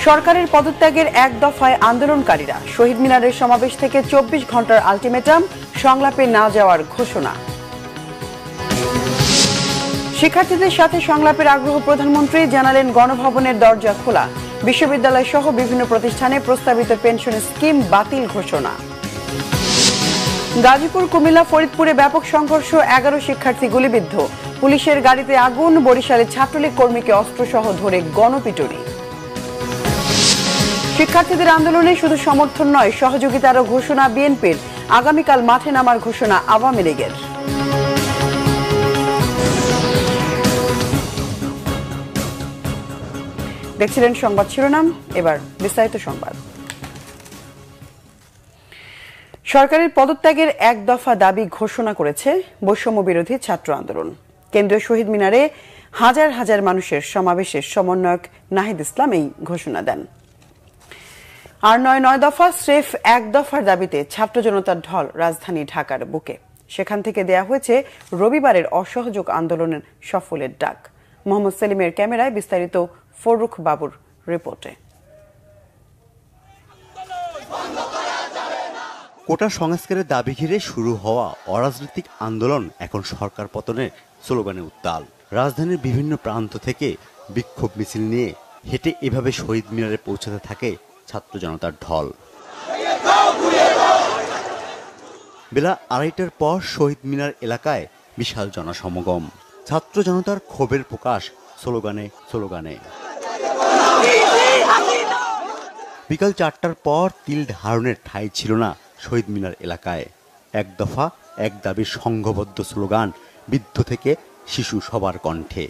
সরকারের পদত্যাগের এক দফায় আন্দোলনকারীরা শহীদ মিনারের সমাবেশ থেকে 24 ঘন্টার আলটিমেটাম, সংলাপে না যাওয়ার ঘোষণা। শিক্ষার্থীদের সাথে সংলাপের আগ্রহ প্রধানমন্ত্রী জানালেন, গণভবনের দরজা খোলা। বিশ্ববিদ্যালয় সহ বিভিন্ন প্রতিষ্ঠানে প্রস্তাবিত পেনশন স্কিম বাতিল ঘোষণা। গাজীপুর, কুমিল্লা, ফরিদপুরে ব্যাপক সংঘর্ষ, 11 শিক্ষার্থী গুলিবিদ্ধ। পুলিশের গাড়িতে আগুন, বরিশালে ছাত্রলীগ কর্মীকে অস্ত্রসহ ধরে গণপিটুনি। শিক্ষার্থীদের আন্দোলনে শুধু সমর্থন নয়, সহযোগিতারও ঘোষণা বিএনপির। আগামীকাল মাঠে নামার ঘোষণা আওয়ামী লীগের। দেখছিলেন সংবাদ শিরোনাম, এবার বিস্তারিত সংবাদ। সরকারের পদত্যাগের এক দফা দাবি ঘোষণা করেছে বৈষম্য বিরোধী ছাত্র আন্দোলন। কেন্দ্রীয় শহীদ মিনারে হাজার হাজার মানুষের সমাবেশে সমন্বয়ক নাহিদ ইসলাম এই ঘোষণা দেন। আর নয় দফা স্রেফ এক দফার দাবিতে ছাত্র জনতার ঢল রাজধানী ঢাকার বুকে। সেখান থেকে দেয়া হয়েছে রবিবারের অসহযোগ আন্দোলনের সফলের ডাক। মোহাম্মদ সেলিমের ক্যামেরায় বিস্তারিত ফরুখ বাবুর রিপোর্টে। কোটা সংস্কারের দাবি ঘিরে শুরু হওয়া অরাজনৈতিক আন্দোলন এখন সরকার পতনের স্লোগানে উত্তাল। রাজধানীর বিভিন্ন প্রান্ত থেকে বিক্ষোভ মিছিল নিয়ে হেঁটে এভাবে শহীদ মিনারে পৌঁছাতে থাকে ছাত্র জনতার ঢল। বেলা 2:30টার পর শহীদ মিনার এলাকায় বিশাল জনসমাগম। ছাত্র জনতার ক্ষোভের প্রকাশ স্লোগানে স্লোগানে। বিকাল 4টার পর তিল ধারণের ঠাঁই ছিল না শহীদ মিনার এলাকায়। এক দফা এক দাবির সংঘবদ্ধ স্লোগান, বৃদ্ধ থেকে শিশু সবার কণ্ঠে।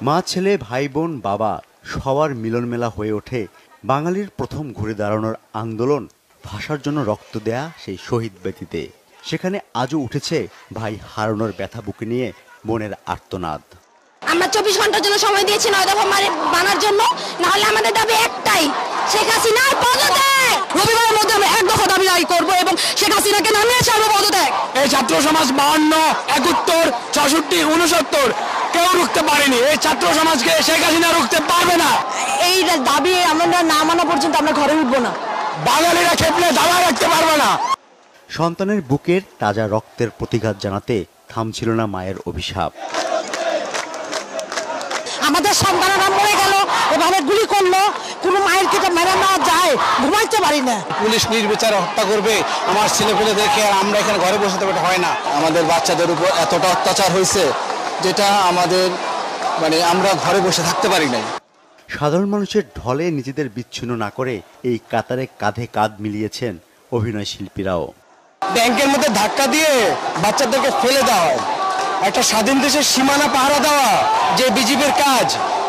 মা, ছেলে, ভাই, বোন, বাবা সবার মিলন মেলা হয়ে ওঠে বাঙালির প্রথম ঘুরে দাঁড়ানোর আন্দোলন, ভাষার জন্য রক্ত দেয়া সেই শহীদ বেদিতে। সেখানে আজও উঠেছে ভাই হারানোর ব্যথা বুকে নিয়ে বোনের আর্তনাদ। আমরা 24 ঘন্টার জন্য সময় দিয়েছি 9 দফা মানার জন্য, না হলে আমাদের দাবি একটাই, শেখ হাসিনার পদত্যাগ। রবিবারের মধ্যে আমরা এক দফা দাবি করব এবং শেখ হাসিনাকে নামিয়ে ছাড়বো পদত্যাগ। এই ছাত্র সমাজ 52, 71, 66, 69 কেউ রুখতে পারেনি। এই ছাত্র সমাজকে শেখ হাসিনা রুখতে পারবে না। এই দাবি আমরা না মানা পর্যন্ত আমরা ঘরে উঠবো না। বাঙালিরা খেপলে দাবা রাখতে পারবে না। সন্তানের বুকের তাজা রক্তের প্রতিঘাত জানাতে থামছিল না মায়ের অভিশাপ। আমাদের সন্তানেরা মরে গেল, এভাবে গুলি করলো, কোনো মায়ের কেটে মেরে নেওয়া যায়, ঘুমাইতে পারি না। পুলিশ নির্বিচারে হত্যা করবে আমার ছেলেপুলে দেখে, আর আমরা এখানে ঘরে বসে থাকতে হয় না। আমাদের বাচ্চাদের উপর এতটা অত্যাচার হয়েছে যেটা আমাদের আমরা ঘরে বসে থাকতে পারি নাই। সাধারণ মানুষের ঢলে নিজেদের বিচ্ছিন্ন না করে এই কাতারে কাঁধে কাঁধ মিলিয়েছেন অভিনয় শিল্পীরাও। ব্যাংকের মধ্যে ধাক্কা দিয়ে বাচ্চাদেরকে ফেলে দেওয়া হয়, একটা স্বাধীন দেশের সীমানা পাহারা দেওয়া যে বিজিবির কাজ,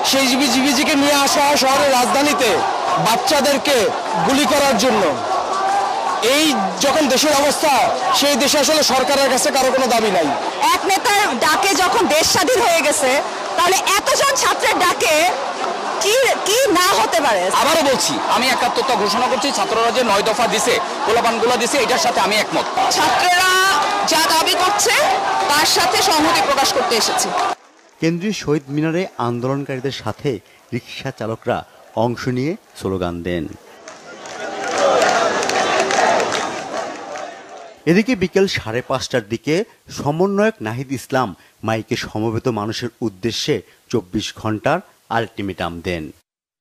সেই বিজিবিকে নিয়ে আসা হয় শহরের রাজধানীতে বাচ্চাদেরকে গুলি করার জন্য। এই যখন দেশের অবস্থা, সেই দেশে আসলে সরকারের কাছে কারো কোনো দাবি নাই। এক নেতার ডাকে যখন দেশ স্বাধীন হয়ে গেছে, তাহলে এতজন ছাত্রের ডাকে কি না হতে পারে। আবারও বলছি, আমি একাত্মতা ঘোষণা করছি। ছাত্ররা যে 9 দফা দিছে, পোলাপানগুলো দিছে, এটার সাথে আমি একমত। ছাত্ররা যা দাবি করছে তার সাথে সংহতি প্রকাশ করতে এসেছে। কেন্দ্রীয় শহীদ মিনারে আন্দোলনকারীদের সাথে রিকশা চালকরা অংশ নিয়ে স্লোগান দেন। এদিকে বিকেল 5:30টার দিকে সমন্বয়ক নাহিদ ইসলাম মাইকে সমবেত মানুষের উদ্দেশ্যে 24 ঘন্টার আলটিমেটাম দেন।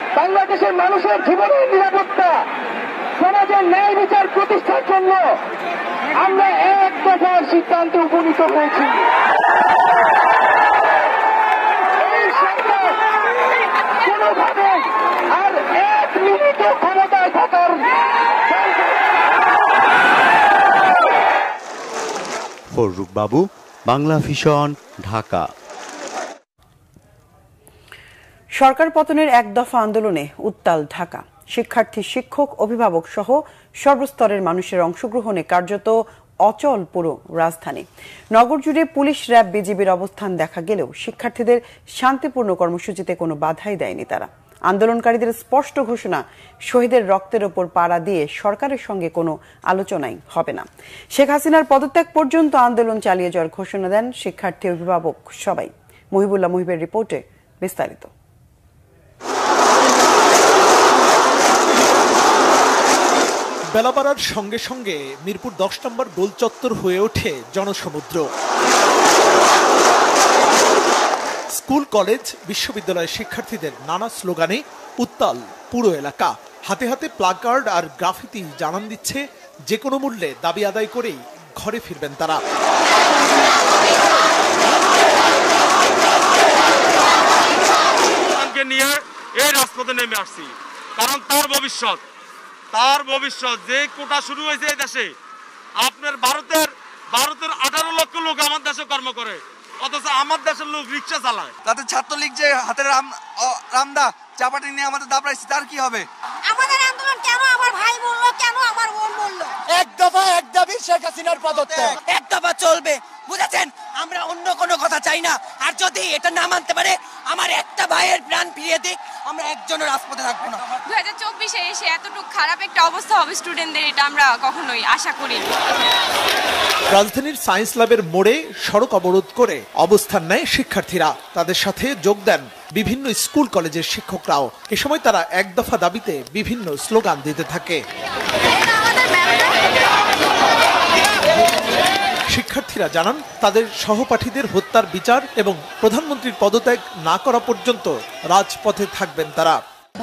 বাংলাদেশের মানুষের জীবনের নিরাপত্তা, সমাজের ন্যায় বিচার প্রতিষ্ঠার জন্য আমরা এক দফার সিদ্ধান্তে উপনীত হয়েছি। এই সরকার কোনোভাবে আর 1 মিনিটও ক্ষমতায় থাকার। ফরুখ বাবু, বাংলা ভিশন, ঢাকা। সরকার পতনের এক দফা আন্দোলনে উত্তাল ঢাকা। শিক্ষার্থী, শিক্ষক, অভিভাবক সহ সর্বস্তরের মানুষের অংশগ্রহণে কার্যত অচল পুরো রাজধানী। নগর জুড়ে পুলিশ, র্যাব, বিজিবির অবস্থান দেখা গেলেও শিক্ষার্থীদের শান্তিপূর্ণ কর্মসূচিতে কোনো বাধাই দেয়নি তারা। আন্দোলনকারীদের স্পষ্ট ঘোষণা, শহীদের রক্তের ওপর পাড়া দিয়ে সরকারের সঙ্গে কোনো আলোচনাই হবে না। শেখ হাসিনার পদত্যাগ পর্যন্ত আন্দোলন চালিয়ে যাওয়ার ঘোষণা দেন শিক্ষার্থী, অভিভাবক সবাই। মহিবুল্লাহ মুহিবের রিপোর্টে বিস্তারিত। বেলা বাড়ার সঙ্গে সঙ্গে মিরপুর 10 নম্বর গোল চত্বর হয়ে ওঠে জনসমুদ্র। স্কুল, কলেজ, বিশ্ববিদ্যালয়ের শিক্ষার্থীদের নানা স্লোগানে উত্তাল পুরো এলাকা। হাতে হাতে প্লাকার্ড আর গ্রাফিতি জানান দিচ্ছে যে কোনো মূল্যে দাবি আদায় করেই ঘরে ফিরবেন তারা। নিয়ে এই রাজপথে নেমে আসছি, কারণ তার ভবিষ্যৎ যে কোটা শুরু হয়েছে এই দেশে, আপনার ভারতের 18 লক্ষ লোক আমার দেশে কর্ম করে, অথচ আমার দেশের লোক রিক্সা চালায়। তাতে ছাত্রলীগ যে হাতের রামদা চাপাটি নিয়ে আমাদের দাবড়াইছে, তার কি হবে? আমাদের আন্দোলন কেন আমার ভাই বললো, কেন আমার বোন বললো? এক দফা এক দাবি শেখ হাসিনার পদত্যাগ। এক দফা চলবে, বুঝেছেন? আমরা অন্য কোনো কথা চাই না। আর যদি এটা না মানতে পারে, আমার একটা ভাইয়ের প্রাণ ফিরিয়ে দিক, আমরা একজনের রাজপথে থাকবো না। 2024-এ এসে এতটুকু খারাপ একটা অবস্থা হবে স্টুডেন্টদের, এটা আমরা কখনোই আশা করিনি। রাজধানীর সায়েন্স ল্যাবের মোড়ে সড়ক অবরোধ করে অবস্থান নেয় শিক্ষার্থীরা। তাদের সাথে যোগ দেন বিভিন্ন স্কুল কলেজের শিক্ষকরাও। এ সময় তারা এক দফা দাবিতে বিভিন্ন স্লোগান দিতে থাকে। শিক্ষার্থীরা জানান, তাদের সহপাঠীদের হত্যার বিচার এবং প্রধানমন্ত্রীর পদত্যাগ না করা পর্যন্ত রাজপথে থাকবেন তারা।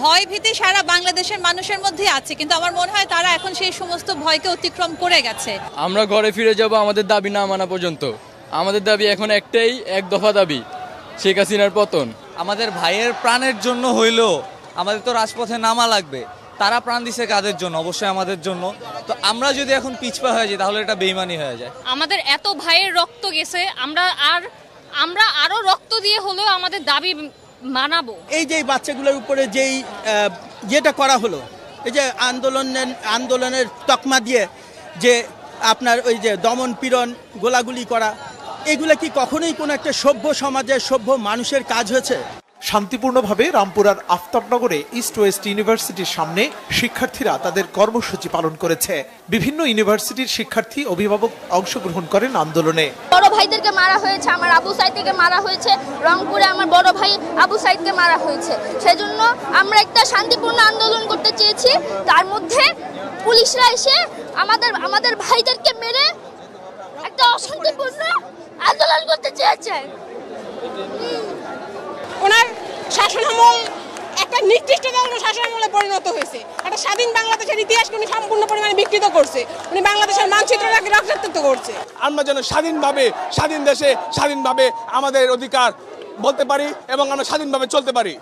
ভয় ভীতি সারা বাংলাদেশের মানুষের মধ্যে আছে, কিন্তু আমার মনে হয় তারা এখন সেই সমস্ত ভয়কে অতিক্রম করে গেছে। আমরা ঘরে ফিরে যাব আমাদের দাবি না মানা পর্যন্ত। আমাদের দাবি এখন একটাই, এক দফা দাবি, শেখ হাসিনার পতন। আমাদের ভাইয়ের প্রাণের জন্য হইলেও আমাদের তো রাজপথে নামা লাগবে। তারা প্রাণ দিছে কাদের জন্য? অবশ্যই আমাদের জন্য। তো আমরা যদি এখন পিছপা হয়ে যাই, তাহলে এটা বেইমানি হয়ে যায়। আমাদের এত ভাইয়ের রক্ত গেছে, আমরা আরো রক্ত দিয়ে হলেও আমাদের দাবি মানাবো। এই যে বাচ্চাগুলোর উপরে যেই যেটা করা হলো, এই যে আন্দোলনের তকমা দিয়ে যে আপনার ওই যে দমন পীড়ন, গোলাগুলি করা, এগুলো কি কখনোই কোনো একটা সভ্য সমাজের সভ্য মানুষের কাজ হয়েছে? শান্তিপূর্ণভাবে রামপুরার আফতাবনগরে ইস্ট ওয়েস্ট ইউনিভার্সিটির সামনে শিক্ষার্থীরা তাদের কর্মসূচি পালন করেছে। বিভিন্ন ইউনিভার্সিটির শিক্ষার্থী, অভিভাবক অংশগ্রহণ করেন আন্দোলনে। বড় ভাইদেরকে মারা হয়েছে, আমার আবু সাইদকে মারা হয়েছে, রংপুরে আমার বড় ভাই আবু সাইদকে মারা হয়েছে। সেজন্য আমরা একটা শান্তিপূর্ণ আন্দোলন করতে চেয়েছি, তার মধ্যে পুলিশরা এসে আমাদের ভাইদেরকে মেরে একটা অশান্তিপূর্ণ আন্দোলন করতে চেয়েছে। ওনার শাসনামল একটা নির্দিষ্ট দলের শাসনামলে পরিণত হয়েছে। একটা স্বাধীন বাংলাদেশের ইতিহাসকে উনি সম্পূর্ণ পরিমাণে বিকৃত করছে। উনি বাংলাদেশের মানচিত্রটাকে রক্ষাত্ব করছে। আমরা যেন স্বাধীন দেশে স্বাধীনভাবে আমাদের অধিকার বলতে পারি এবং আমরা স্বাধীনভাবে চলতে পারি।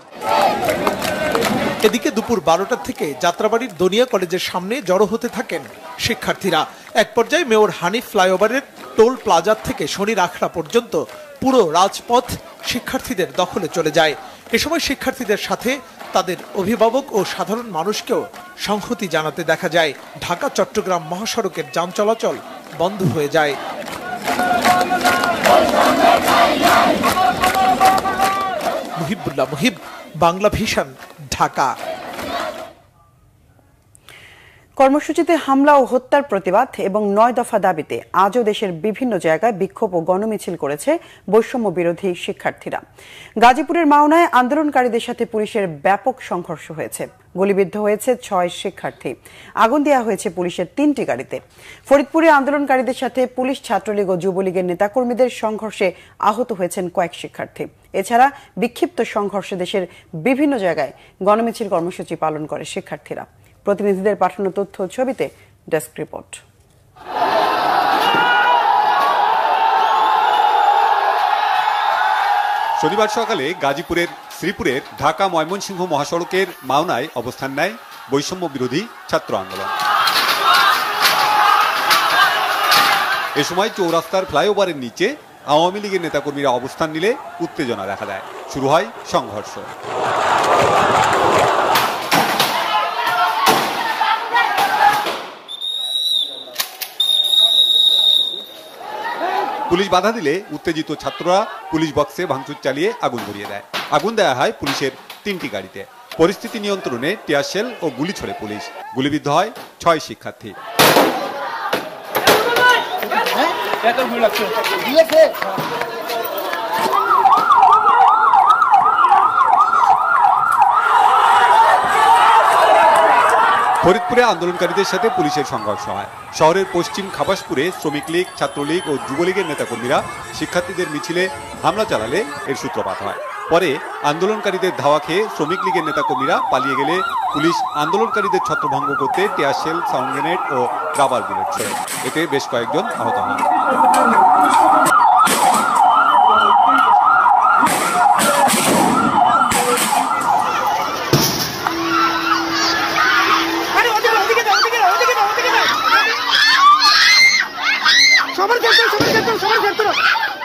এদিকে দুপুর 12টা থেকে যাত্রাবাড়ির দনিয়া কলেজের সামনে জড়ো হতে থাকেন শিক্ষার্থীরা। এক পর্যায়ে মেয়র হানিফ ফ্লাইওভারের টোল প্লাজা থেকে শনির আখড়া পর্যন্ত পুরো রাজপথ শিক্ষার্থীদের দখলে চলে যায়। এ সময় শিক্ষার্থীদের সাথে তাদের অভিভাবক ও সাধারণ মানুষকেও সংহতি জানাতে দেখা যায়। ঢাকা চট্টগ্রাম মহাসড়কের যান চলাচল বন্ধ হয়ে যায়। মুহিবুল্লাহ মুহিব, বাংলা ভিশন, ঢাকা। কর্মসূচিতে হামলা ও হত্যার প্রতিবাদ এবং 9 দফা দাবিতে আজও দেশের বিভিন্ন জায়গায় বিক্ষোভ ও গণমিছিল করেছে বৈষম্য বিরোধী শিক্ষার্থীরা। গাজীপুরের মাওনায় আন্দোলনকারীদের সাথে পুলিশের ব্যাপক সংঘর্ষ হয়েছে। গুলিবিদ্ধ হয়েছে 6 শিক্ষার্থী। আগুন দেওয়া হয়েছে পুলিশের 3টি গাড়িতে। ফরিদপুরে আন্দোলনকারীদের সাথে পুলিশ, ছাত্রলীগ ও যুবলীগের নেতাকর্মীদের সংঘর্ষে আহত হয়েছেন কয়েক শিক্ষার্থী। এছাড়া বিক্ষিপ্ত সংঘর্ষে দেশের বিভিন্ন জায়গায় গণমিছিল কর্মসূচি পালন করে শিক্ষার্থীরা। প্রতিনিধিদের পাঠানো তথ্য ছবিতে ডেস্ক রিপোর্ট। শনিবার সকালে গাজীপুরের শ্রীপুরের ঢাকা ময়মনসিংহ মহাসড়কের মাওনায় অবস্থান নেয় বৈষম্য বিরোধী ছাত্র আন্দোলন। এ সময় চৌরাস্তার ফ্লাইওভারের নিচে আওয়ামী লীগের নেতাকর্মীরা অবস্থান নিলে উত্তেজনা দেখা দেয়। শুরু হয় সংঘর্ষ। পুলিশ বাধা দিলে উত্তেজিত ছাত্ররা পুলিশ বক্সে ভাঙচুর চালিয়ে আগুন ধরিয়ে দেয়। আগুন দেওয়া হয় পুলিশের 3টি গাড়িতে। পরিস্থিতি নিয়ন্ত্রণে টিয়ার শেল ও গুলি ছোড়ে পুলিশ। গুলিবিদ্ধ হয় 6 শিক্ষার্থী। ফরিদপুরে আন্দোলনকারীদের সাথে পুলিশের সংঘর্ষ হয়। শহরের পশ্চিম খাবাসপুরে শ্রমিক লীগ, ছাত্রলীগ ও যুবলীগের নেতাকর্মীরা শিক্ষার্থীদের মিছিলে হামলা চালালে এর সূত্রপাত হয়। পরে আন্দোলনকারীদের ধাওয়া খেয়ে শ্রমিক লীগের নেতাকর্মীরা পালিয়ে গেলে পুলিশ আন্দোলনকারীদের ছত্রভঙ্গ করতে টিয়ার শেল, সাউন্ড গ্রেনেড ও রাবার বুলেট ছোড়ে। এতে বেশ কয়েকজন আহত হন।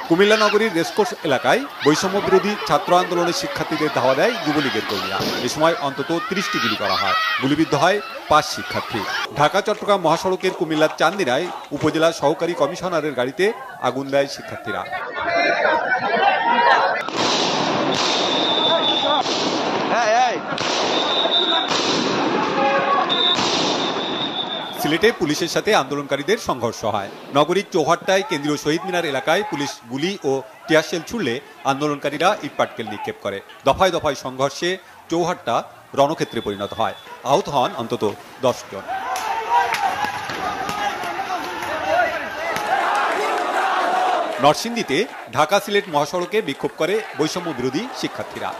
কুমিল্লা নগরীর রেসকোর্স এলাকায় বৈষম্য বিরোধী ছাত্র আন্দোলনের শিক্ষার্থীদের ধাওয়া দেয় যুবলীগের কর্মীরা। এ সময় অন্তত 30টি গুলি করা হয়। গুলিবিদ্ধ হয় 5 শিক্ষার্থী। ঢাকা চট্টগ্রাম মহাসড়কের কুমিল্লার চান্দিনায় উপজেলা সহকারী কমিশনারের গাড়িতে আগুন দেয় শিক্ষার্থীরা। সিলেটে পুলিশের সাথে আন্দোলনকারীদের সংঘর্ষ হয়। নগরীর চৌহাট্টায় কেন্দ্রীয় শহীদ মিনার এলাকায় পুলিশ গুলি ও টিয়ারশেল ছুড়লে আন্দোলনকারীরা ইটপাটকেল নিক্ষেপ করে। দফায় দফায় সংঘর্ষে চৌহাট্টা রণক্ষেত্রে পরিণত হয়। আহত হন অন্তত 10 জন। নরসিংদীতে ঢাকা সিলেট মহাসড়কে বিক্ষোভ করে বৈষম্য বিরোধী শিক্ষার্থীরা।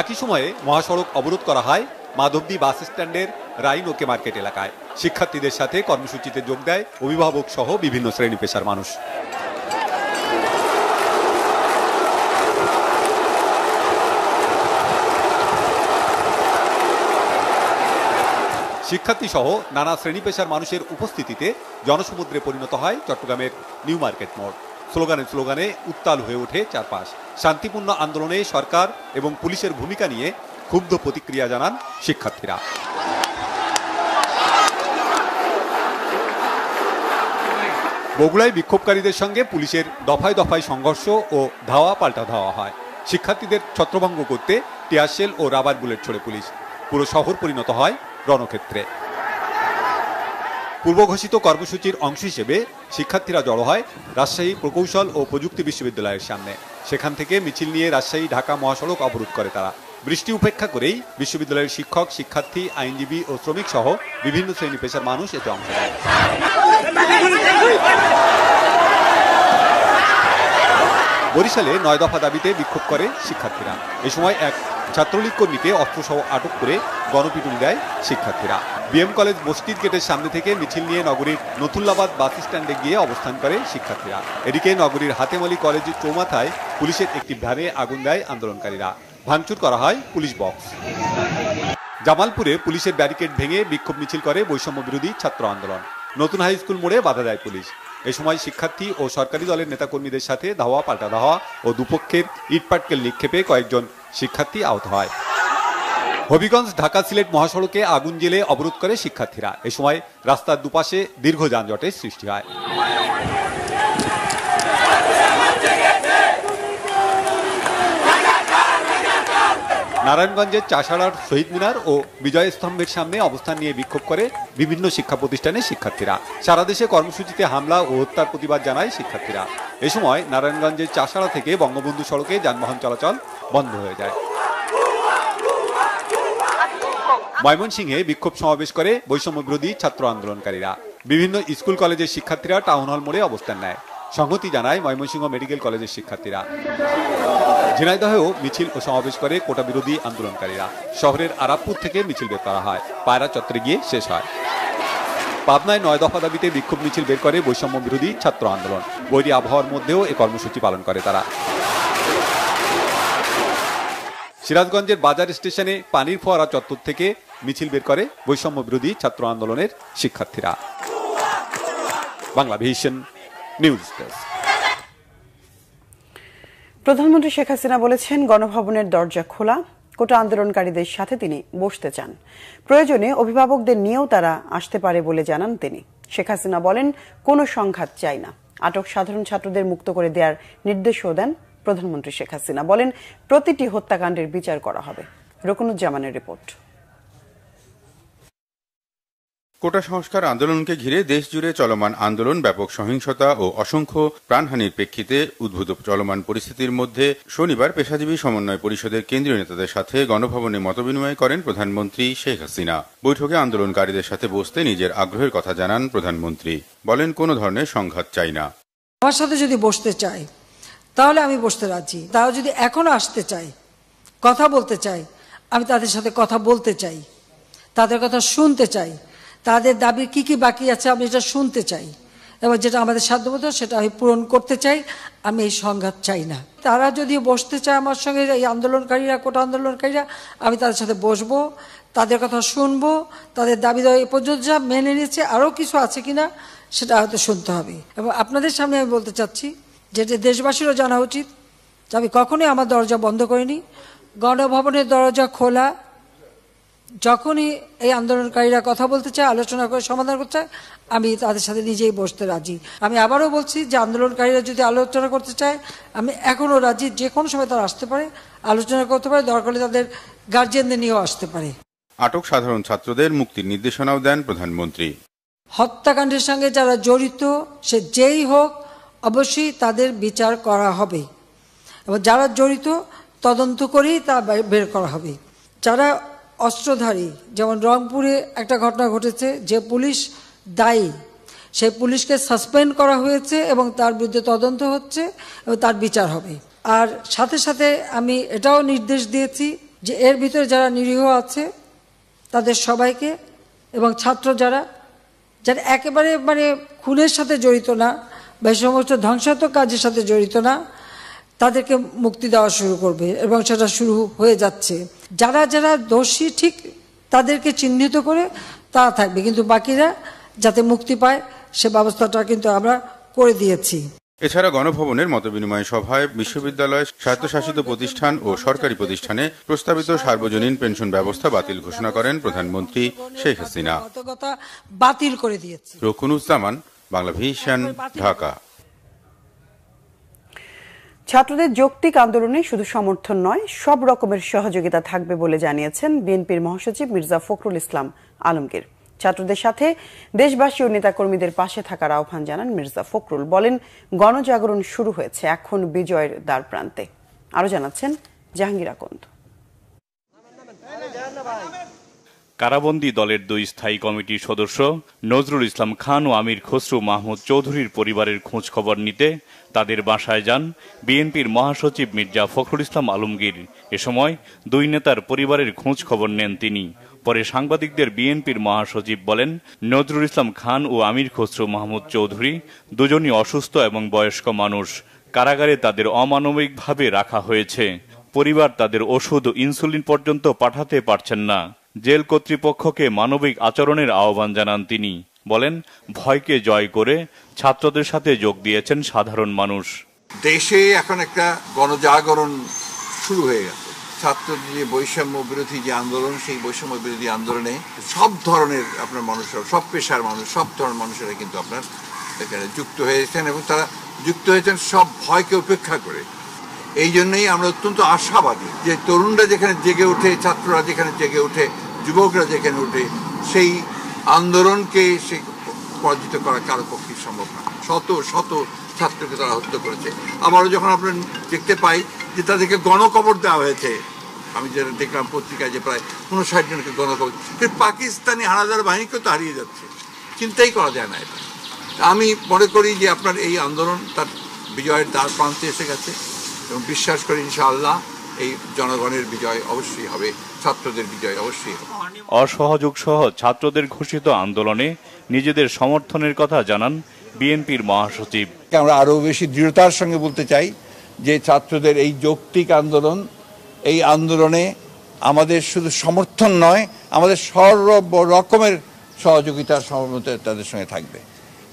একই সময়ে মহাসড়ক অবরোধ করা হয় মাধবদী বাস স্ট্যান্ডের রাইন ওকে মার্কেট এলাকায়। শিক্ষার্থীদের সাথে কর্মসূচিতে যোগ দেয় অভিভাবক সহ বিভিন্ন শ্রেণী পেশার মানুষ। শিক্ষার্থী সহ নানা শ্রেণী পেশার মানুষের উপস্থিতিতে জনসমুদ্রে পরিণত হয় চট্টগ্রামের নিউ মার্কেট মোড়। স্লোগানে স্লোগানে উত্তাল হয়ে ওঠে চারপাশ। শান্তিপূর্ণ আন্দোলনে সরকার এবং পুলিশের ভূমিকা নিয়ে ক্ষুব্ধ প্রতিক্রিয়া জানান শিক্ষার্থীরা। বগুড়ায় বিক্ষোভকারীদের সঙ্গে পুলিশের দফায় দফায় সংঘর্ষ ও ধাওয়া পাল্টা ধাওয়া হয়। শিক্ষার্থীদের ছত্রভঙ্গ করতে টিয়ারশেল ও রাবার বুলেট ছোড়ে পুলিশ। পুরো শহর পরিণত হয় রণক্ষেত্রে। পূর্বঘোষিত কর্মসূচির অংশ হিসেবে শিক্ষার্থীরা জড়ো হয় রাজশাহী প্রকৌশল ও প্রযুক্তি বিশ্ববিদ্যালয়ের সামনে। সেখান থেকে মিছিল নিয়ে রাজশাহী ঢাকা মহাসড়ক অবরোধ করে তারা। বৃষ্টি উপেক্ষা করেই বিশ্ববিদ্যালয়ের শিক্ষক, শিক্ষার্থী, আইনজীবী ও শ্রমিক সহ বিভিন্ন শ্রেণী পেশার মানুষ এতে অংশ নেয়। বরিশালে 9 দফা দাবিতে বিক্ষোভ করে শিক্ষার্থীরা। এ সময় এক ছাত্রলীগ কর্মীকে অস্ত্রসহ আটক করে গণপিটুনি দেয় শিক্ষার্থীরা। বিএম কলেজ মসজিদ গেটের সামনে থেকে মিছিল নিয়ে নগরীর নথুল্লাবাদ বাস স্ট্যান্ডে গিয়ে অবস্থান করে শিক্ষার্থীরা। এদিকে নগরীর হাতেমালি কলেজ চৌমাথায় পুলিশের একটি ভ্যানে আগুন দেয় আন্দোলনকারীরা। ভাঙচুর করা হয় পুলিশ বক্স। জামালপুরে পুলিশের ব্যারিকেড ভেঙে বিক্ষোভ মিছিল করে বৈষম্য বিরোধী ছাত্র আন্দোলন। নতুন হাই স্কুল মোড়ে বাধা দেয় পুলিশ। এ সময় শিক্ষার্থী ও সরকারি দলের নেতাকর্মীদের সাথে ধাওয়া পাল্টা ধাওয়া ও দুপক্ষের ইটপাটকেল নিক্ষেপে কয়েকজন শিক্ষার্থী আহত হয়। হবিগঞ্জ ঢাকা সিলেট মহাসড়কে আগুন জ্বেলে অবরোধ করে শিক্ষার্থীরা। এ সময় রাস্তার দুপাশে দীর্ঘ যানজটের সৃষ্টি হয়। নারায়ণগঞ্জের চাষাড়ার শহীদ মিনার ও বিজয় স্তম্ভের সামনে অবস্থান নিয়ে বিক্ষোভ করে বিভিন্ন শিক্ষা প্রতিষ্ঠানের শিক্ষার্থীরা। সারা দেশে কর্মসূচিতে হামলা ও হত্যার প্রতিবাদ জানায় শিক্ষার্থীরা। এ সময় নারায়ণগঞ্জের চাষাড়া থেকে বঙ্গবন্ধু সড়কে যানবাহন চলাচল বন্ধ হয়ে যায়। ময়মনসিংহে বিক্ষোভ সমাবেশ করে বৈষম্য বিরোধী ছাত্র আন্দোলনকারীরা। বিভিন্ন স্কুল কলেজের শিক্ষার্থীরা টাউন হল মোড়ে অবস্থান নেয়। সংহতি জানায় ময়মনসিংহ মেডিকেল কলেজের শিক্ষার্থীরা। ঝিনাইদহেও মিছিল ও সমাবেশ করে কোটা বিরোধী আন্দোলনকারীরা। শহরের আরাবপুর থেকে মিছিল বের করা হয়, পায়রা চত্বরে গিয়ে শেষ হয়। পাবনায় 9 দফা দাবিতে বিক্ষোভ মিছিল বের করে বৈষম্য বিরোধী ছাত্র আন্দোলন। বৈরী আবহাওয়ার মধ্যেও এই কর্মসূচি পালন করে তারা। সিরাজগঞ্জের বাজার স্টেশনে পানির ফোয়ারা চত্বর থেকে মিছিল বের করে বৈষম্য বিরোধী ছাত্র আন্দোলনের শিক্ষার্থীরা। Banglavision news desk. প্রধানমন্ত্রী শেখ হাসিনা বলেছেন, গণভবনের দরজা খোলা। কোটা আন্দোলনকারীদের সাথে তিনি বসতে চান। প্রয়োজনে অভিভাবকদের নিয়েও তারা আসতে পারে বলে জানান তিনি। শেখ হাসিনা বলেন, কোনো সংঘাত চাই না। আটক সাধারণ ছাত্রদের মুক্ত করে দেওয়ার নির্দেশও দেন প্রধানমন্ত্রী শেখ হাসিনা। বলেন, প্রতিটি হত্যাকাণ্ডের বিচার করা হবে। রকুনুজ্জামানের রিপোর্ট। কোটা সংস্কার আন্দোলনকে ঘিরে দেশ জুড়ে চলমান আন্দোলন, ব্যাপক সহিংসতা ও অসংখ্য প্রাণহানির প্রেক্ষিতে উদ্ভূত চলমান পরিস্থিতির মধ্যে শনিবার পেশাজীবী সমন্বয় পরিষদের কেন্দ্রীয় নেতাদের সাথে গণভবনে মতবিনিময় করেন প্রধানমন্ত্রী শেখ হাসিনা। বৈঠকে আন্দোলনকারীদের সাথে বসতে নিজের আগ্রহের কথা জানান প্রধানমন্ত্রী। বলেন, কোনো ধরনের সংঘাত চাই না। আমার সাথে যদি বসতে চায় তাহলে আমি বসতে রাজি। তারা যদি এখনো আসতে চায়, কথা বলতে চায়, আমি তাদের সাথে কথা বলতে চাই, তাদের কথা শুনতে চাই, তাদের দাবি কি কি বাকি আছে আমি এটা শুনতে চাই, এবং যেটা আমাদের সাধ্যমতো সেটা আমি পূরণ করতে চাই। আমি এই সংঘাত চাই না। তারা যদি বসতে চায় আমার সঙ্গে, এই আন্দোলনকারীরা, কোটা আন্দোলনকারীরা, আমি তাদের সাথে বসবো, তাদের কথা শুনবো, তাদের দাবি দেওয়া এ পর্যন্ত যা মেনে নিয়েছে আরও কিছু আছে কিনা সেটা হয়তো শুনতে হবে। এবং আপনাদের সামনে আমি বলতে চাচ্ছি যেটা দেশবাসীরও জানা উচিত যে আমি কখনোই আমার দরজা বন্ধ করিনি। গণভবনের দরজা খোলা। যখনই এই আন্দোলনকারীরা কথা বলতে চায়, আলোচনা করে সমাধান করতে চায়, আমি তাদের সাথে নিজেই বসতে রাজি। আমি আবারও বলছি যে আন্দোলনকারীরা যদি আলোচনা করতে চায়, আমি এখনও রাজি। যে কোনো সময় তারা আসতে পারে, আলোচনা করতে পারে, দরকার হলে তাদের গার্জিয়ানদের নিয়েও আসতে পারে। আটক সাধারণ ছাত্রদের মুক্তির নির্দেশনাও দেন প্রধানমন্ত্রী। হত্যাকাণ্ডের সঙ্গে যারা জড়িত, সে যেই হোক, অবশ্যই তাদের বিচার করা হবে, এবং যারা জড়িত তদন্ত করেই তা বের করা হবে। যারা অস্ত্রধারী, যেমন রংপুরে একটা ঘটনা ঘটেছে, যে পুলিশ দায়ী সেই পুলিশকে সাসপেন্ড করা হয়েছে এবং তার বিরুদ্ধে তদন্ত হচ্ছে এবং তার বিচার হবে। আর সাথে সাথে আমি এটাও নির্দেশ দিয়েছি যে এর ভিতরে যারা নিরীহ আছে তাদের সবাইকে, এবং ছাত্র যারা একেবারে খুনের সাথে জড়িত না বা এই সমস্ত ধ্বংসাত্মক কাজের সাথে জড়িত না, তাদেরকে মুক্তি দেওয়া শুরু করবে, এবং সেটা শুরু হয়ে যাচ্ছে। যারা যারা দোষী ঠিক তাদেরকে চিহ্নিত করে তারা থাকবে, কিন্তু বাকিরা যাতে মুক্তি পায় সে ব্যবস্থাটা কিন্তু আমরা করে দিয়েছি। এছাড়া গণভবনের মতবিনিময় সভায় বিশ্ববিদ্যালয়, স্বায়ত্তশাসিত প্রতিষ্ঠান ও সরকারি প্রতিষ্ঠানে প্রস্তাবিত সার্বজনীন পেনশন ব্যবস্থা বাতিল ঘোষণা করেন প্রধানমন্ত্রী শেখ হাসিনা। বাতিল করে দিয়েছে। রকুনুজ্জামান, বাংলা ভিশন, ঢাকা। ছাত্রদের যৌক্তিক আন্দোলনে শুধু সমর্থন নয়, সব রকমের সহযোগিতা থাকবে বলে জানিয়েছেন বিএনপির মহাসচিব মির্জা ফখরুল ইসলাম আলমগীর। ছাত্রদের সাথে দেশবাসী ও নেতাকর্মীদের পাশে থাকার আহ্বান জানান মির্জা ফখরুল। বলেন, গণজাগরণ শুরু হয়েছে, এখন বিজয়ের দ্বার প্রান্তে। আরো জানাচ্ছেন জাহাঙ্গীর আকন্দ। কারাবন্দী দলের দুই স্থায়ী কমিটির সদস্য নজরুল ইসলাম খান ও আমির খসরু মাহমুদ চৌধুরীর পরিবারের খোঁজ খবর নিতে তাদের বাসায় যান বিএনপির মহাসচিব মির্জা ফখরুল ইসলাম আলমগীর। এ সময় দুই নেতার পরিবারের খোঁজ খবর নেন তিনি। পরে সাংবাদিকদের বিএনপির মহাসচিব বলেন, নজরুল ইসলাম খান ও আমির খসরু মাহমুদ চৌধুরী দুজনই অসুস্থ এবং বয়স্ক মানুষ। কারাগারে তাদের অমানবিকভাবে রাখা হয়েছে। পরিবার তাদের ওষুধ ও ইনসুলিন পর্যন্ত পাঠাতে পারছেন না। জেল কর্তৃপক্ষকে মানবিক আচরণের আহ্বান জানান তিনি। বলেন, ভয়কে জয় করে ছাত্রদের সাথে যোগ দিয়েছেন সাধারণ মানুষ। দেশে এখন একটা গণজাগরণ শুরু হয়ে গেছে। ছাত্রদের যে বৈষম্য বিরোধী যে আন্দোলন, সেই বৈষম্য বিরোধী আন্দোলনে সব ধরনের আপনার মানুষরা, সব পেশার মানুষ, সব ধরনের মানুষেরা কিন্তু আপনার এখানে যুক্ত হয়েছেন, এবং তারা যুক্ত হয়েছেন সব ভয়কে উপেক্ষা করে। এই জন্যই আমরা অত্যন্ত আশাবাদী যে তরুণরা যেখানে জেগে ওঠে, ছাত্ররা যেখানে জেগে ওঠে, যুবকরা যেখানে ওঠে, সেই আন্দোলনকে সে পরাজিত করা কারো পক্ষে সম্ভব না। শত শত ছাত্রকে তারা হত্যা করেছে। আবারও যখন আমরা দেখতে পাই যে তাদেরকে গণকবর দেওয়া হয়েছে, আমি যেটা দেখলাম পত্রিকায় যে প্রায় 59 জনকে গণকবর, পাকিস্তানি হানাদার বাহিনীকেও তো হারিয়ে যাচ্ছে। চিন্তাই করা যায় না এটা। আমি মনে করি যে আপনার এই আন্দোলন তার বিজয়ের দ্বার প্রান্তে এসে গেছে, এবং বিশ্বাস করি ইনশাআল্লাহ এই জনগণের বিজয় অবশ্যই হবে, ছাত্রদের বিজয় অবশ্যই হবে। অসহযোগ সহ ছাত্রদের ঘোষিত আন্দোলনে নিজেদের সমর্থনের কথা জানান বিএনপির মহাসচিব। আমরা আরো বেশি দৃঢ়তার সঙ্গে বলতে চাই যে ছাত্রদের এই যৌক্তিক আন্দোলন, এই আন্দোলনে আমাদের শুধু সমর্থন নয়, আমাদের সর্ব রকমের সহযোগিতার সহমত তাদের সঙ্গে থাকবে।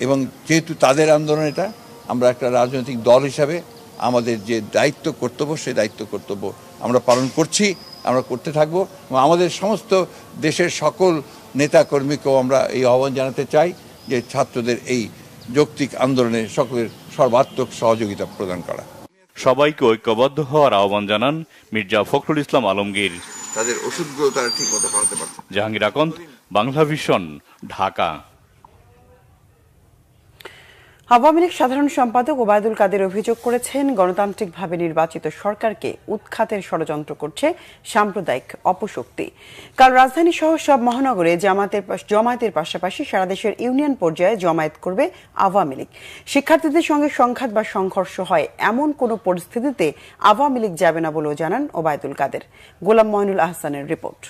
এবং যেহেতু তাদের আন্দোলন এটা, আমরা একটা রাজনৈতিক দল হিসাবে আমাদের যে দায়িত্ব কর্তব্য, সেই দায়িত্ব কর্তব্য আমরা পালন করছি, আমরা করতে থাকব। এবং আমাদের সমস্ত দেশের সকল নেতাকর্মীকেও আমরা এই আহ্বান জানাতে চাই যে ছাত্রদের এই যৌক্তিক আন্দোলনে সকলের সর্বাত্মক সহযোগিতা প্রদান করা। সবাইকে ঐক্যবদ্ধ হওয়ার আহ্বান জানান মির্জা ফখরুল ইসলাম আলমগীর। তাদের ওষুধগুলো তারা ঠিক মতো খাওয়াতে পারত। জাহাঙ্গীর আকন্দ, বাংলা ভিশন, ঢাকা। আওয়ামী লীগ সাধারণ সম্পাদক ওবায়দুল কাদের অভিযোগ করেছেন, গণতান্ত্রিকভাবে নির্বাচিত সরকারকে উৎখাতের ষড়যন্ত্র করছে সাম্প্রদায়িক অপশক্তি। কাল রাজধানী সহ সব মহানগরে জমায়েতের পাশাপাশি সারা দেশের ইউনিয়ন পর্যায়ে জমায়েত করবে আওয়ামী লীগ। শিক্ষার্থীদের সঙ্গে সংঘাত বা সংঘর্ষ হয় এমন কোনো পরিস্থিতিতে আওয়ামী লীগ যাবে না বলেও জানান ওবায়দুল কাদের। গোলাম মঈনুল আহসানের রিপোর্ট।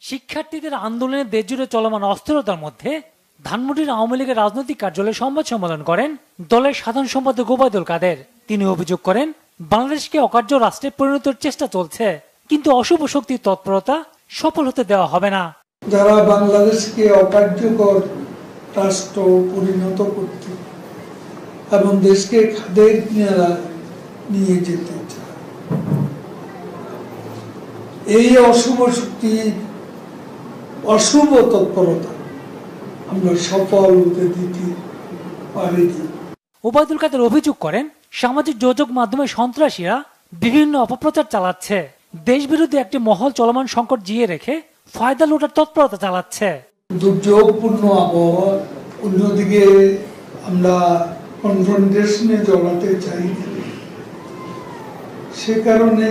শিক্ষার্থীদের আন্দোলনে দেশজুড়ে চলমান অস্থিরতার মধ্যে ধানমন্ডির আওয়ামী লীগের রাজনৈতিক কার্যালয়ে সংবাদ সম্মেলন করেন দলের সাধারণ সম্পাদক ওবায়দুল কাদের। তিনি অভিযোগ করেন, বাংলাদেশকে অকার্য রাষ্ট্রে পরিণতের চেষ্টা চলছে, কিন্তু অশুভ শক্তির তৎপরতা সফল হতে দেওয়া হবে না। যারা বাংলাদেশকে অকার্যকর রাষ্ট্র পরিণত করতে এবং দেশকে খাদের কিনারা নিয়ে যেতে চায়, এই অশুভ শক্তির অশুভ তৎপরতা আমরা সফল হতে দিতে পারিনি। ওবায়দুল কাদের অভিযোগ করেন, সামাজিক যোগাযোগ মাধ্যমে সন্ত্রাসীরা বিভিন্ন অপপ্রচার চালাচ্ছে, দেশবিরোধী একটি মহল চলমান সংকট জিয়ে রেখে ফায়দা লুটার তৎপরতা চালাচ্ছে। দুর্যোগপূর্ণ আবহাওয়া, অন্যদিকে আমরা কনফ্রন্টেশনে জড়াতে চাই, সে কারণে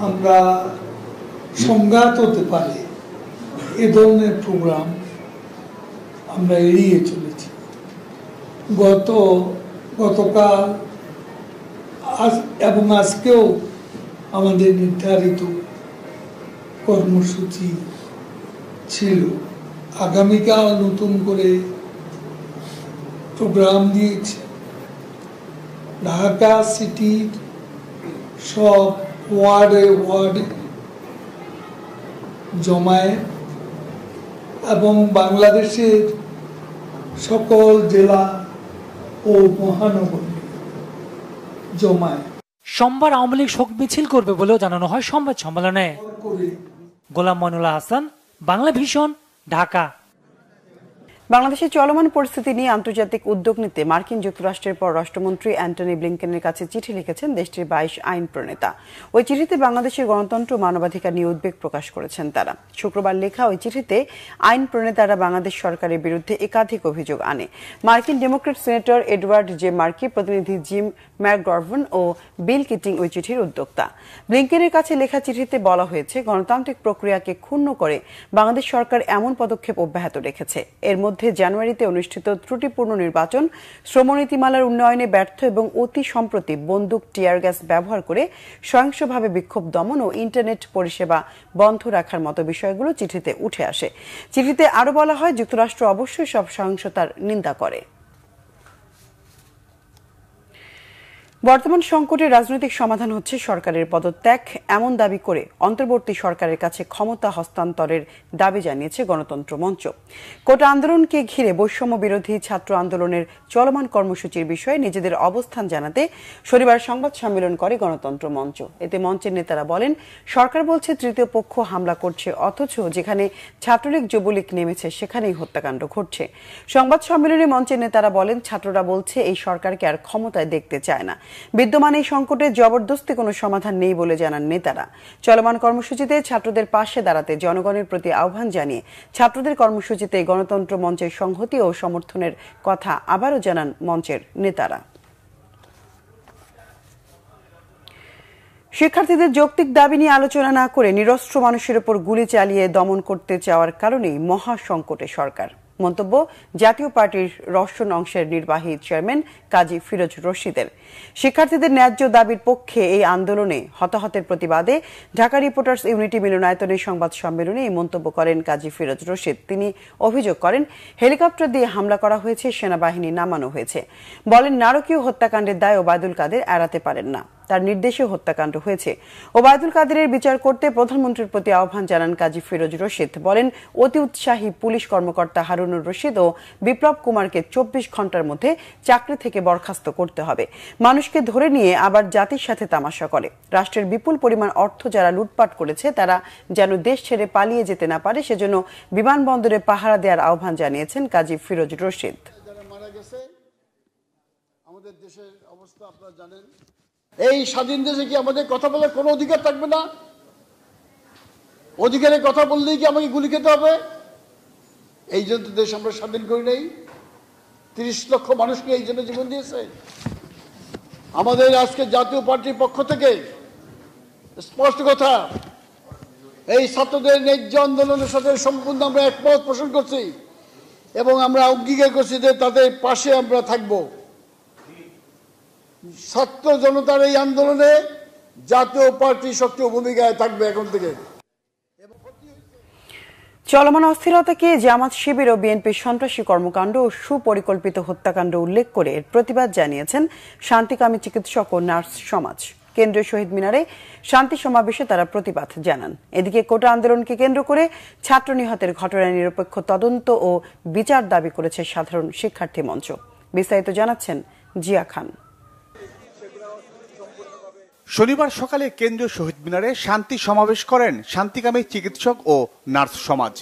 আমরা সংঘাত হতে পারে এ ধরনের প্রোগ্রাম আমরা এড়িয়ে চলেছি। গতকাল এবং আজকেও আমাদের নির্ধারিত কর্মসূচি ছিল। আগামীকাল নতুন করে প্রোগ্রাম দিয়েছে। ঢাকা সিটির সব ওয়ার্ডে জমায়েত এবং বাংলাদেশের সকল জেলা ও মহানগর জমায়েত। সোমবার আওয়ামী লীগ শোক মিছিল করবে বলেও জানানো হয় সংবাদ সম্মেলনে। গোলাম মঈনুল আহসান, বাংলা ভিশন, ঢাকা। বাংলাদেশের চলমান পরিস্থিতি নিয়ে আন্তর্জাতিক উদ্যোগ নিতে মার্কিন যুক্তরাষ্ট্রের পররাষ্ট্রমন্ত্রী অ্যান্টনি ব্লিংকেনের কাছে চিঠি লিখেছেন দেশটির 22 আইন প্রণেতা। ওই চিঠিতে বাংলাদেশের গণতন্ত্র ও মানবাধিকার নিয়ে উদ্বেগ প্রকাশ করেছেন তারা। শুক্রবার লেখা ওই চিঠিতে আইন প্রণেতারা বাংলাদেশ সরকারের বিরুদ্ধে একাধিক অভিযোগ আনে। মার্কিন Democrat senator Edward J Markey, প্রতিনিধি জিম ম্যাকগভার্ন ও বিল কিটিং ওই চিঠির উদ্যোক্তা। ব্লিংকেনের কাছে লেখা চিঠিতে বলা হয়েছে, গণতান্ত্রিক প্রক্রিয়াকে ক্ষুণ্ণ করে বাংলাদেশ সরকার এমন পদক্ষেপ অব্যাহত রেখেছে। এর মধ্যে জানুয়ারিতে অনুষ্ঠিত ত্রুটিপূর্ণ নির্বাচন, শ্রমনীতিমালার উন্নয়নে ব্যর্থ এবং অতি সম্প্রতি বন্দুক, টিয়ার গ্যাস ব্যবহার করে সহিংসভাবে বিক্ষোভ দমন ও ইন্টারনেট পরিষেবা বন্ধ রাখার মতো বিষয়গুলো চিঠিতে উঠে আসে। চিঠিতে আরও বলা হয়, যুক্তরাষ্ট্র অবশ্যই সব সহিংসতার নিন্দা করে। বর্তমান সংকটের রাজনৈতিক সমাধান হচ্ছে সরকারের পদত্যাগ, এমন দাবি করে অন্তর্বর্তী সরকারের কাছে ক্ষমতা হস্তান্তরের দাবি জানিয়েছে গণতন্ত্র মঞ্চ। কোটা আন্দোলনকে ঘিরে বৈষম্য বিরোধী ছাত্র আন্দোলনের চলমান কর্মসূচির বিষয়ে নিজেদের অবস্থান জানাতে শনিবার সংবাদ সম্মেলন করে গণতন্ত্র মঞ্চ। এতে মঞ্চের নেতারা বলেন, সরকার বলছে তৃতীয় পক্ষ হামলা করছে, অথচ যেখানে ছাত্রলীগ যুবলীগ নেমেছে সেখানেই হত্যাকাণ্ড ঘটছে। সংবাদ সম্মেলনে মঞ্চের নেতারা বলেন, ছাত্ররা বলছে এই সরকারকে আর ক্ষমতায় দেখতে চায় না। বিদ্যমান এই সংকটে জবরদস্তি কোনো সমাধান নেই বলে জানান নেতারা। চলমান কর্মসূচিতে ছাত্রদের পাশে দাঁড়াতে জনগণের প্রতি আহ্বান জানিয়ে ছাত্রদের কর্মসূচিতে গণতন্ত্র মঞ্চের সংহতি ও সমর্থনের কথা আবারও জানান মঞ্চের নেতারা। শিক্ষার্থীদের যৌক্তিক দাবি নিয়ে আলোচনা না করে নিরস্ত্র মানুষের উপর গুলি চালিয়ে দমন করতে চাওয়ার কারণেই মহা সংকটে সরকার। মন্তব্য জাতীয় পার্টির রওশন অংশের নির্বাহী চেয়ারম্যান কাজী ফিরোজ রশিদের। শিক্ষার্থীদের ন্যায্য দাবির পক্ষে এই আন্দোলনে হতাহতের প্রতিবাদে ঢাকা রিপোর্টার্স ইউনিটি মিলনায়তনের সংবাদ সম্মেলনে এই মন্তব্য করেন কাজী ফিরোজ রশিদ। তিনি অভিযোগ করেন, হেলিকপ্টার দিয়ে হামলা করা হয়েছে, সেনাবাহিনী নামানো হয়েছে। বলেন, নারকীয় হত্যাকাণ্ডের দায় ওবায়দুল কাদের এড়াতে পারেন না, তার নির্দেশে হত্যাকাণ্ড হয়েছে। ওবায়দুল কাদেরের বিচার করতে প্রধানমন্ত্রীর প্রতি আহ্বান জানান কাজী ফিরোজ রশিদ। বলেন, অতি উৎসাহী পুলিশ কর্মকর্তা হারুনুর রশিদ ও বিপ্লব কুমারকে 24 ঘন্টার মধ্যে চাকরি থেকে বরখাস্ত করতে হবে। মানুষকে ধরে নিয়ে আবার জাতির সাথে তামাশা করে। রাষ্ট্রের বিপুল পরিমাণ অর্থ যারা লুটপাট করেছে তারা যেন দেশ ছেড়ে পালিয়ে যেতে না পারে, সেজন্য বিমানবন্দরে পাহারা দেওয়ার আহ্বান জানিয়েছেন কাজী ফিরোজ রশিদ। আমাদের দেশের অবস্থা আপনারা জানেন, এই স্বাধীন দেশে কি আমাদের কথা বলার কোনো অধিকার থাকবে না? অধিকারের কথা বললেই কি আমাকে গুলি খেতে হবে? এই জন্য দেশ আমরা স্বাধীন করি নাই। 30 লক্ষ মানুষকে এই জন্য জীবন দিয়েছে। আমাদের আজকে জাতীয় পার্টির পক্ষ থেকে স্পষ্ট কথা, এই ছাত্রদের ন্যায্য আন্দোলনের সাথে সম্পূর্ণ আমরা একমত পোষণ করছি এবং আমরা অঙ্গীকার করছি যে তাদের পাশে আমরা থাকব। ছাত্র জনতার এই আন্দোলনে জাতীয় পার্টি সক্রিয় ভূমিকায় থাকবে এখন থেকে। চলমান অস্থিরতাকে জামাত শিবির ও বিএনপির সন্ত্রাসী কর্মকাণ্ড ও সুপরিকল্পিত হত্যাকাণ্ড উল্লেখ করে এর প্রতিবাদ জানিয়েছেন শান্তিকামী চিকিৎসক ও নার্স সমাজ। কেন্দ্রীয় শহীদ মিনারে শান্তি সমাবেশে তারা প্রতিবাদ জানান। এদিকে কোটা আন্দোলনকে কেন্দ্র করে ছাত্র নিহতের ঘটনায় নিরপেক্ষ তদন্ত ও বিচার দাবি করেছে সাধারণ শিক্ষার্থী মঞ্চ। বিস্তারিত জানাচ্ছেন জিয়া খান। শনিবার সকালে কেন্দ্রীয় শহীদ মিনারে শান্তি সমাবেশ করেন শান্তিকামী চিকিৎসক ও নার্স সমাজ।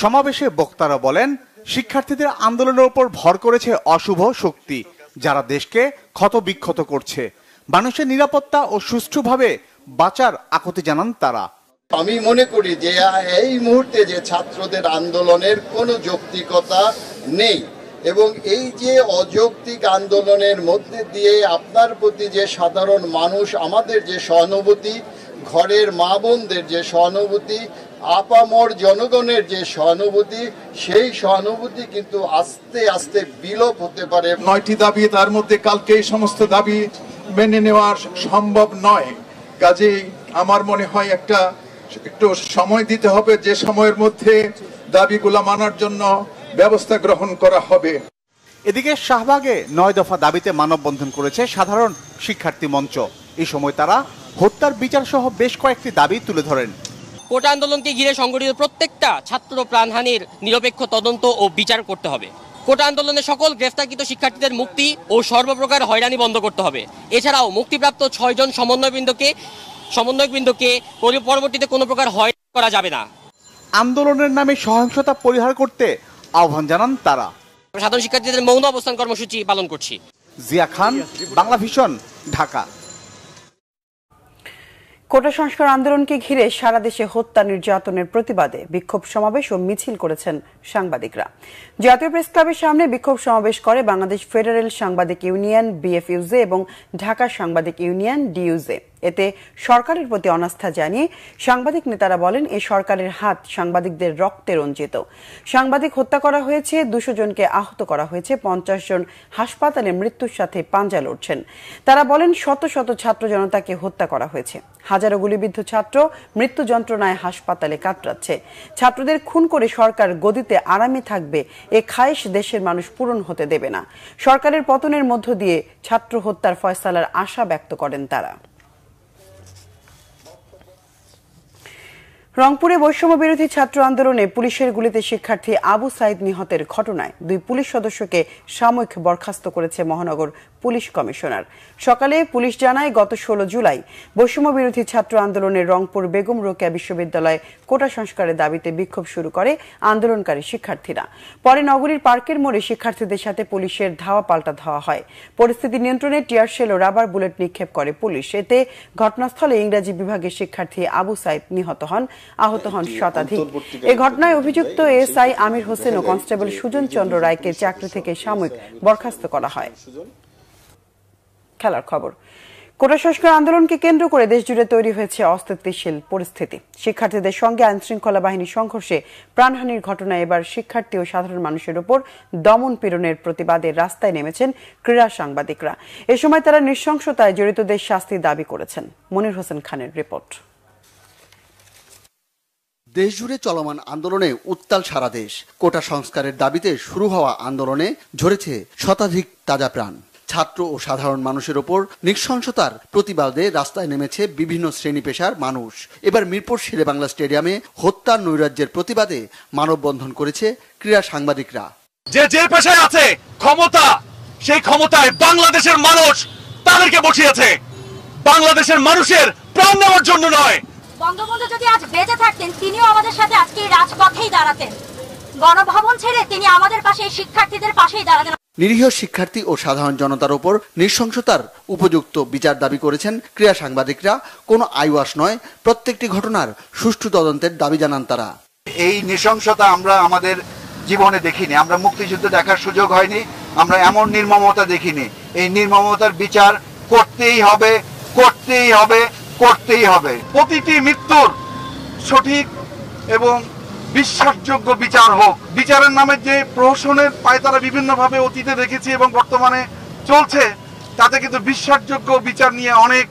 সমাবেশে বক্তারা বলেন, শিক্ষার্থীদের আন্দোলনের উপর ভর করেছে অশুভ শক্তি, যারা দেশকে ক্ষতবিক্ষত করছে। মানুষের নিরাপত্তা ও সুষ্ঠুভাবে বাঁচার আকুতি জানান তারা। আমি মনে করি যে এই মুহূর্তে যে ছাত্রদের আন্দোলনের কোনো যৌক্তিকতা নেই এবং এই যে অযৌক্তিক আন্দোলনের মধ্যে দিয়ে আপনার প্রতি যে সাধারণ মানুষ, আমাদের যে সহানুভূতি, ঘরের মা বোনদের যে সহানুভূতি, আপামর জনগণের যে সহানুভূতি, সেই সহানুভূতি কিন্তু আস্তে আস্তে বিলোপ হতে পারে। 9টি দাবি, তার মধ্যে কালকে এই সমস্ত দাবি মেনে নেওয়া সম্ভব নয়। কাজেই আমার মনে হয় একটু সময় দিতে হবে, যে সময়ের মধ্যে দাবিগুলো মানার জন্য ব্যবস্থা গ্রহণ করা হবে। এদিকে শাহবাগে 9 দফা দাবিতে মানববন্ধন করেছে সাধারণ শিক্ষার্থী মঞ্চ। এই সময় তারা হত্যার বিচার সহ বেশ কয়েকটি দাবি তুলে ধরেন। কোটা আন্দোলনকে ঘিরে সংগঠিত প্রত্যেকটা ছাত্র প্রাণহানির নিরপেক্ষ তদন্ত ও বিচার করতে হবে। কোটা আন্দোলনে সকল গ্রেফতারকৃত শিক্ষার্থীদের মুক্তি ও সর্বপ্রকার হয়রানি বন্ধ করতে হবে। এছাড়াও মুক্তিপ্রাপ্ত 6 জন সমন্বয়কবৃন্দকে পরবর্তীতে কোনো প্রকার হয়রানি করা যাবে না। আন্দোলনের নামে সহিংসতা পরিহার করতে আহ্বান জানান তারা। সাধারণ শিক্ষার্থীদের মৌন অবস্থান কর্মসূচি পালন করছি। জিয়া খান, বাংলা ভিশন, ঢাকা। কোটা সংস্কার আন্দোলনকে ঘিরে সারা দেশে হত্যা নির্যাতনের প্রতিবাদে বিক্ষোভ সমাবেশ ও মিছিল করেছেন সাংবাদিকরা। জাতীয় প্রেস ক্লাবের সামনে বিক্ষোভ সমাবেশ করে বাংলাদেশ ফেডারেল সাংবাদিক ইউনিয়ন বিএফইউজে এবং ঢাকা সাংবাদিক ইউনিয়ন ডিইউজে। এতে সরকারের প্রতি অনাস্থা জানিয়ে সাংবাদিক নেতারা বলেন, এই সরকারের হাত সাংবাদিকদের রক্তে রঞ্জিত। সাংবাদিক হত্যা করা হয়েছে, 200 জনকে আহত করা হয়েছে, 50 জন হাসপাতালে মৃত্যুর সাথে পাঞ্জা লড়ছেন। তারা বলেন, শত শত ছাত্র জনতাকে হত্যা করা হয়েছে, হাজারো গুলিবিদ্ধ ছাত্র মৃত্যু যন্ত্রণায় হাসপাতালে কাতরাচ্ছে। ছাত্রদের খুন করে সরকার গদিতে আরামে থাকবে, এ খায়েশ দেশের মানুষ পূরণ হতে দেবে না। সরকারের পতনের মধ্য দিয়ে ছাত্র হত্যার ফয়সালার আশা ব্যক্ত করেন তারা। রংপুরে বৈষম্য বিরোধী ছাত্র আন্দোলনে পুলিশের গুলিতে শিক্ষার্থী আবু সাইদ নিহতের ঘটনায় 2 পুলিশ সদস্যকে সাময়িক বরখাস্ত করেছে মহানগর পুলিশ কমিশনার। সকালে পুলিশ জানায়, গত 16 জুলাই বৈষম্য বিরোধী ছাত্র আন্দোলনের রংপুর বেগম রোকেয়া বিশ্ববিদ্যালয়ে কোটা সংস্কারের দাবিতে বিক্ষোভ শুরু করে আন্দোলনকারী শিক্ষার্থীরা। পরে নগরীর পার্কের মোড়ে শিক্ষার্থীদের সাথে পুলিশের ধাওয়া পাল্টা ধাওয়া হয়। পরিস্থিতি নিয়ন্ত্রণে টিয়ার শেল ও রাবার বুলেট নিক্ষেপ করে পুলিশ। এতে ঘটনাস্থলে ইংরেজি বিভাগের শিক্ষার্থী আবু সাইদ নিহত হন, আহত হন শতাধিক। এই ঘটনায় অভিযুক্ত এসআই আমির হোসেন ও কনস্টেবল সুজন চন্দ্র রায়কে চাকরি থেকে সাময়িক বরখাস্ত করা হয়। খেলার খবর। কোটা সংস্কার আন্দোলনকে কেন্দ্র করে দেশজুড়ে তৈরি হয়েছে অস্থিতিশীল পরিস্থিতি। শিক্ষার্থীদের সঙ্গে আইনশৃঙ্খলা বাহিনীর সংঘর্ষে প্রাণহানির ঘটনায় এবার শিক্ষার্থী ও সাধারণ মানুষের উপর দমন পীড়নের প্রতিবাদে রাস্তায় নেমেছেন ক্রীড়া সাংবাদিকরা। এ সময় তারা নৃশংসতায় জড়িতদের শাস্তির দাবি করেছেন। মনির হোসেন খানের রিপোর্ট। দেশজুড়ে চলমান আন্দোলনে উত্তাল সারা দেশ। কোটা সংস্কারের দাবিতে শুরু হওয়া আন্দোলনে ঝরেছে শতাধিক তাজা প্রাণ। ছাত্র ও সাধারণ মানুষের ওপর নৃশংসতার প্রতিবাদে রাস্তায় নেমেছে বিভিন্ন শ্রেণী পেশার মানুষ। এবার মিরপুর শেরেবাংলা স্টেডিয়ামে হত্যার নৈরাজ্যের প্রতিবাদে মানববন্ধন করেছে ক্রীড়া সাংবাদিকরা। যে পেশায় আছে ক্ষমতা, সেই ক্ষমতায় বাংলাদেশের মানুষ তাদেরকে বসিয়েছে, বাংলাদেশের মানুষের প্রাণ নেওয়ার জন্য নয়। বঙ্গবন্ধু যদি আজ বেঁচে থাকতেন, তিনিও আমাদের সাথে আজকে রাজপথেই দাঁড়াতেন। গণভবন ছেড়ে তিনি আমাদের পাশে, শিক্ষার্থীদের পাশেই দাঁড়াতেন। নিরীহ শিক্ষার্থী ও সাধারণ জনতার উপর নৃশংসতার উপযুক্ত বিচার দাবি করেছেন ক্রীড়া সাংবাদিকরা। কোনো আইওয়াস নয়, প্রত্যেকটি ঘটনার সুষ্ঠু তদন্তের দাবি জানান তারা। এই নৃশংসতা আমরা আমাদের জীবনে দেখিনি, আমরা মুক্তিযুদ্ধ দেখার সুযোগ হয়নি, আমরা এমন নির্মমতা দেখিনি। এই নির্মমতার বিচার করতেই হবে, করতেই হবে, করতেই হবে। প্রতিটি মৃত্যুর সঠিক এবং বিশ্বাসযোগ্য বিচার হোক। বিচারের নামে যে প্রহসনের পায়তারা বিভিন্নভাবে অতীতে দেখেছি এবং বর্তমানে চলছে, তাতে কিন্তু বিশ্বাসযোগ্য বিচার নিয়ে অনেক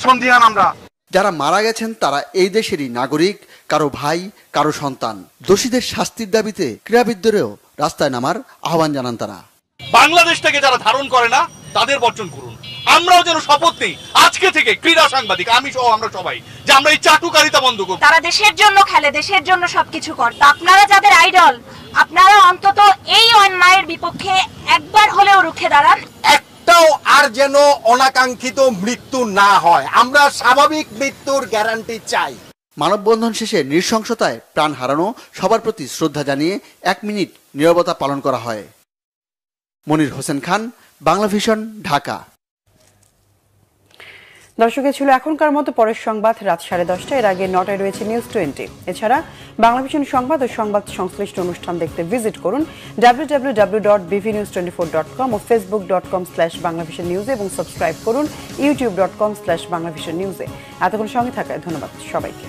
সন্দিহান আমরা। যারা মারা গেছেন তারা এই দেশেরই নাগরিক, কারো ভাই, কারো সন্তান। দোষীদের শাস্তির দাবিতে ক্রীড়াবিদদেরও রাস্তায় নামার আহ্বান জানান তারা। বাংলাদেশটাকে যারা ধারণ করে না তাদের বর্জন করুন। আমরাও যেন শপথ নেই আজকে থেকে, ক্রীড়া সাংবাদিক আমি সহ আমরা সবাই, যে আমরা এই চাটুকারিতা বন্ধ করব। তারা দেশের জন্য খেলে, দেশের জন্য সবকিছু করে। আপনারা যাদের আইডল, আপনারা অন্তত এই অন্যায়ের বিপক্ষে একবার হলেও রুখে দাঁড়ান। একটাও আর যেন অনাকাঙ্ক্ষিত মৃত্যু না হয়। আমরা স্বাভাবিক মৃত্যুর গ্যারান্টি চাই। মানববন্ধন শেষে নৃশংসতায় প্রাণ হারানো সবার প্রতি শ্রদ্ধা জানিয়ে 1 মিনিট নীরবতা পালন করা হয়। মনির হোসেন খান, বাংলা ভিশন, ঢাকা। দর্শকে ছিল এখনকার মতো পরের সংবাদ রাত 10:30। এর আগে 9টায় রয়েছে নিউজ 20। এছাড়া বাংলা ভিশন সংবাদ ও সংবাদ সংশ্লিষ্ট অনুষ্ঠান দেখতে ভিজিট করুন www.bvnews24.com ও facebook.com/banglavisionnews এবং সাবস্ক্রাইব করুন youtube.com/banglavisionnews। এতক্ষণ সঙ্গে থাকায় ধন্যবাদ সবাইকে।